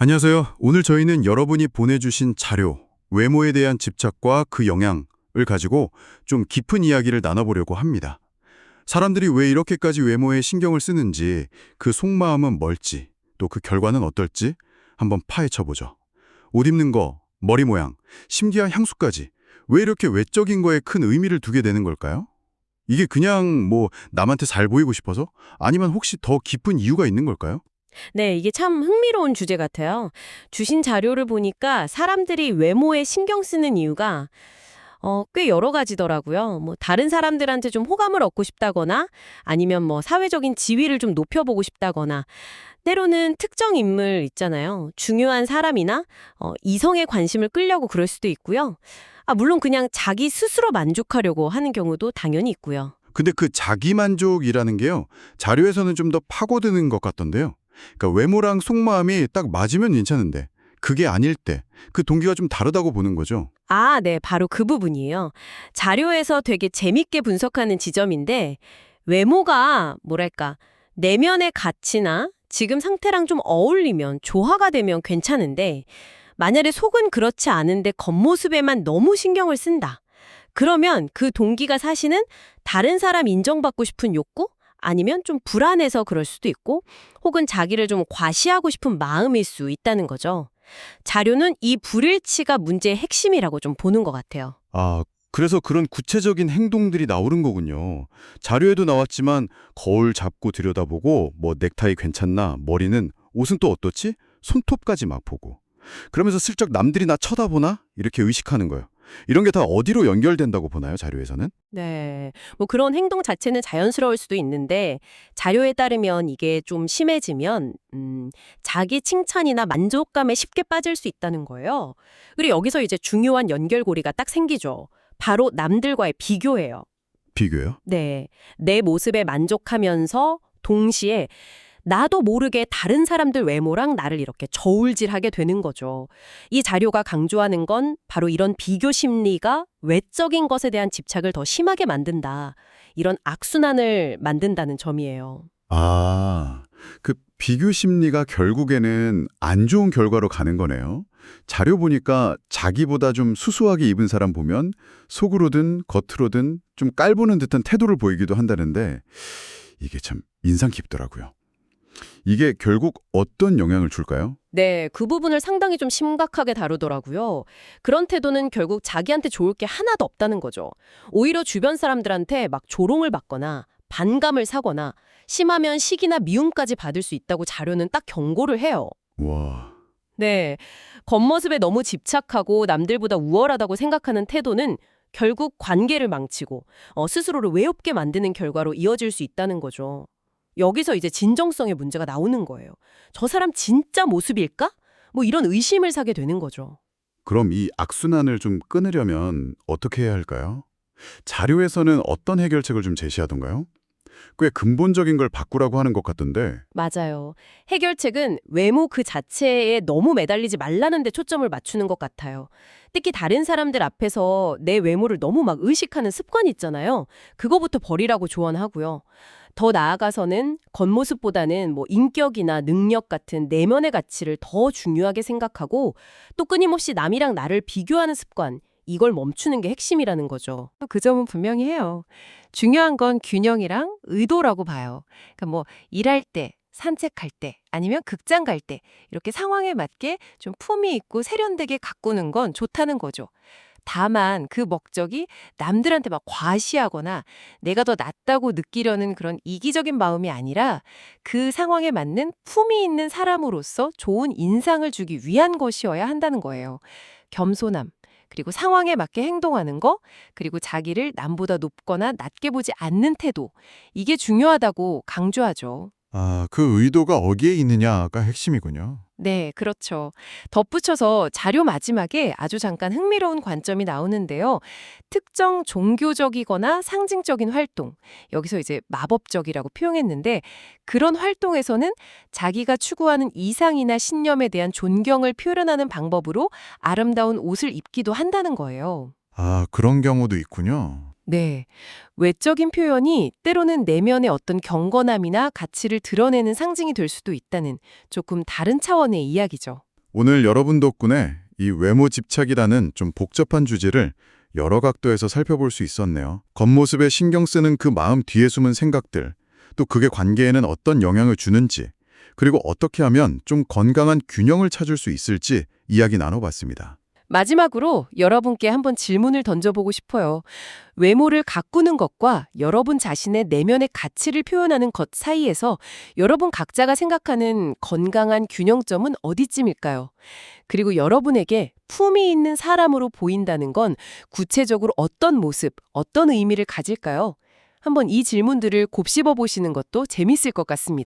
안녕하세요. 오늘 저희는 여러분이 보내주신 자료, 외모에 대한 집착과 그 영향을 가지고 좀 깊은 이야기를 나눠보려고 합니다. 사람들이 왜 이렇게까지 외모에 신경을 쓰는지, 그 속마음은 뭘지, 또 그 결과는 어떨지 한번 파헤쳐보죠. 옷 입는 거, 머리 모양, 심지어 향수까지 왜 이렇게 외적인 거에 큰 의미를 두게 되는 걸까요? 이게 그냥 남한테 잘 보이고 싶어서? 아니면 혹시 더 깊은 이유가 있는 걸까요? 네, 이게 참 흥미로운 주제 같아요. 주신 자료를 보니까 사람들이 외모에 신경 쓰는 이유가 꽤 여러 가지더라고요. 다른 사람들한테 좀 호감을 얻고 싶다거나 아니면 사회적인 지위를 좀 높여보고 싶다거나 때로는 특정 인물 있잖아요. 중요한 사람이나 이성의 관심을 끌려고 그럴 수도 있고요. 물론 그냥 자기 스스로 만족하려고 하는 경우도 당연히 있고요. 근데 그 자기만족이라는 게요, 자료에서는 좀 더 파고드는 것 같던데요. 그러니까 외모랑 속마음이 딱 맞으면 괜찮은데, 그게 아닐 때, 그 동기가 좀 다르다고 보는 거죠. 네, 바로 그 부분이에요. 자료에서 되게 재밌게 분석하는 지점인데, 외모가 뭐랄까, 내면의 가치나 지금 상태랑 좀 어울리면, 조화가 되면 괜찮은데, 만약에 속은 그렇지 않은데 겉모습에만 너무 신경을 쓴다. 그러면 그 동기가 사실은 다른 사람 인정받고 싶은 욕구? 아니면 좀 불안해서 그럴 수도 있고, 혹은 자기를 좀 과시하고 싶은 마음일 수 있다는 거죠. 자료는 이 불일치가 문제의 핵심이라고 좀 보는 것 같아요. 아, 그래서 그런 구체적인 행동들이 나오는 거군요. 자료에도 나왔지만 거울 잡고 들여다보고 넥타이 괜찮나, 머리는 옷은 또 어떻지? 손톱까지 막 보고. 그러면서 슬쩍 남들이 나 쳐다보나? 이렇게 의식하는 거예요. 이런 게 다 어디로 연결된다고 보나요, 자료에서는? 네. 그런 행동 자체는 자연스러울 수도 있는데 자료에 따르면 이게 좀 심해지면 자기 칭찬이나 만족감에 쉽게 빠질 수 있다는 거예요. 그리고 여기서 이제 중요한 연결고리가 딱 생기죠. 바로 남들과의 비교예요. 비교요? 네. 내 모습에 만족하면서 동시에 나도 모르게 다른 사람들 외모랑 나를 이렇게 저울질하게 되는 거죠. 이 자료가 강조하는 건 바로 이런 비교 심리가 외적인 것에 대한 집착을 더 심하게 만든다. 이런 악순환을 만든다는 점이에요. 아, 그 비교 심리가 결국에는 안 좋은 결과로 가는 거네요. 자료 보니까 자기보다 좀 수수하게 입은 사람 보면 속으로든 겉으로든 좀 깔보는 듯한 태도를 보이기도 한다는데 이게 참 인상 깊더라고요. 이게 결국 어떤 영향을 줄까요? 네, 그 부분을 상당히 좀 심각하게 다루더라고요. 그런 태도는 결국 자기한테 좋을 게 하나도 없다는 거죠. 오히려 주변 사람들한테 막 조롱을 받거나 반감을 사거나 심하면 시기나 미움까지 받을 수 있다고 자료는 딱 경고를 해요. 와, 네, 겉모습에 너무 집착하고 남들보다 우월하다고 생각하는 태도는 결국 관계를 망치고 스스로를 외롭게 만드는 결과로 이어질 수 있다는 거죠. 여기서 이제 진정성의 문제가 나오는 거예요. 저 사람 진짜 모습일까? 이런 의심을 사게 되는 거죠. 그럼 이 악순환을 좀 끊으려면 어떻게 해야 할까요? 자료에서는 어떤 해결책을 좀 제시하던가요? 꽤 근본적인 걸 바꾸라고 하는 것 같던데. 맞아요. 해결책은 외모 그 자체에 너무 매달리지 말라는 데 초점을 맞추는 것 같아요. 특히 다른 사람들 앞에서 내 외모를 너무 막 의식하는 습관 있잖아요. 그거부터 버리라고 조언하고요. 더 나아가서는 겉모습보다는 인격이나 능력 같은 내면의 가치를 더 중요하게 생각하고 또 끊임없이 남이랑 나를 비교하는 습관, 이걸 멈추는 게 핵심이라는 거죠. 그 점은 분명히 해요. 중요한 건 균형이랑 의도라고 봐요. 그러니까 일할 때, 산책할 때, 아니면 극장 갈 때 이렇게 상황에 맞게 좀 품위 있고 세련되게 가꾸는 건 좋다는 거죠. 다만 그 목적이 남들한테 막 과시하거나 내가 더 낫다고 느끼려는 그런 이기적인 마음이 아니라 그 상황에 맞는 품위 있는 사람으로서 좋은 인상을 주기 위한 것이어야 한다는 거예요. 겸손함, 그리고 상황에 맞게 행동하는 거, 그리고 자기를 남보다 높거나 낮게 보지 않는 태도. 이게 중요하다고 강조하죠. 아, 그 의도가 어디에 있느냐가 핵심이군요. 네, 그렇죠. 덧붙여서 자료 마지막에 아주 잠깐 흥미로운 관점이 나오는데요. 특정 종교적이거나 상징적인 활동, 여기서 이제 마법적이라고 표현했는데 그런 활동에서는 자기가 추구하는 이상이나 신념에 대한 존경을 표현하는 방법으로 아름다운 옷을 입기도 한다는 거예요. 아, 그런 경우도 있군요. 네. 외적인 표현이 때로는 내면의 어떤 경건함이나 가치를 드러내는 상징이 될 수도 있다는 조금 다른 차원의 이야기죠. 오늘 여러분 덕분에 이 외모 집착이라는 좀 복잡한 주제를 여러 각도에서 살펴볼 수 있었네요. 겉모습에 신경 쓰는 그 마음 뒤에 숨은 생각들, 또 그게 관계에는 어떤 영향을 주는지, 그리고 어떻게 하면 좀 건강한 균형을 찾을 수 있을지 이야기 나눠봤습니다. 마지막으로 여러분께 한번 질문을 던져보고 싶어요. 외모를 가꾸는 것과 여러분 자신의 내면의 가치를 표현하는 것 사이에서 여러분 각자가 생각하는 건강한 균형점은 어디쯤일까요? 그리고 여러분에게 품위 있는 사람으로 보인다는 건 구체적으로 어떤 모습, 어떤 의미를 가질까요? 한번 이 질문들을 곱씹어 보시는 것도 재밌을 것 같습니다.